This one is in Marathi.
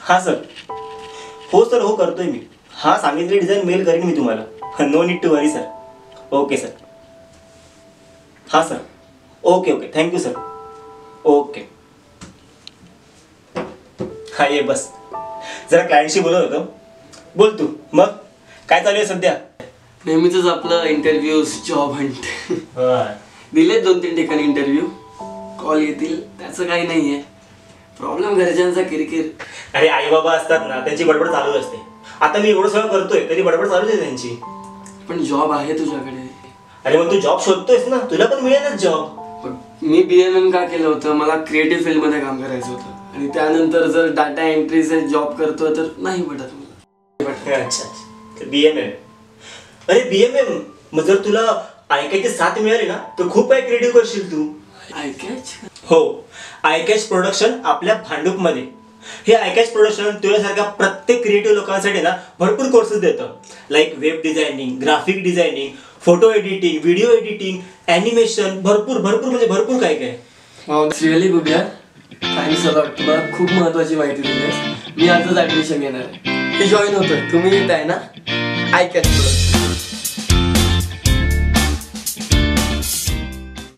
हां सर. हो सर, हो करतोय मी. हां, सांगितले डिझाईन मेल करेन मी तुम्हाला. No need to worry sir. Okay sir. हां sir. Okay okay, thank you sir. Okay. हां ये बस. जरा क्लायंटशी बोलत होतो. बोल तू. मग काय चालू आहे सध्या? नेहमीच आपलं इंटरव्ह्यूज, जॉब हंट. दिले 2-3 ठिकाणी इंटरव्ह्यू. कॉल येतील त्याचं काही नाहीये. प्रॉब्लेम घरच्यांचा किरकिर. अरे आई बाबा असतात ना, त्यांची बडबड चालू असते. आता मी एवढं सगळं करतोय तरी बडबड चालूच आहे त्यांची. पण जॉब आहे तुझ्याकडे. अरे मग तू जॉब शोधतोयस ना, तुला पण मिळेलच जॉब. मी BMM का केलं होतं? मला क्रिएटिव्ह फील्डमध्ये काम करायचं होतं आणि त्यानंतर जर डाटा एंट्रीचे जॉब करतो तर नाही पटत मला. अच्छा, BMM. अरे BMM, मग जर तुला आयकॅचची साथ मिळाली ना तर खूप काही क्रिएटिव्ह करशील तू. आयकॅच? हो, आयकॅच प्रोडक्शन आपल्या भांडूपमध्ये. हे आयकॅच प्रोडक्शन तुझ्यासारख्या प्रत्येक क्रिएटिव्ह लोकांसाठी ना भरपूर कोर्सेस देतं. Like web designing, graphic designing, photo editing, video editing, animation, भरपूर म्हणजे भरपूर काय काय. रिअली गुड यार. Thanks a lot. तुम्हाला खूप महत्वाची माहिती दिलीस. मी आजच ऍडमिशन घेणार आहे. जॉईन होतोय. तुम्ही येत आहे ना? आयकॅच प्रोडक्शन.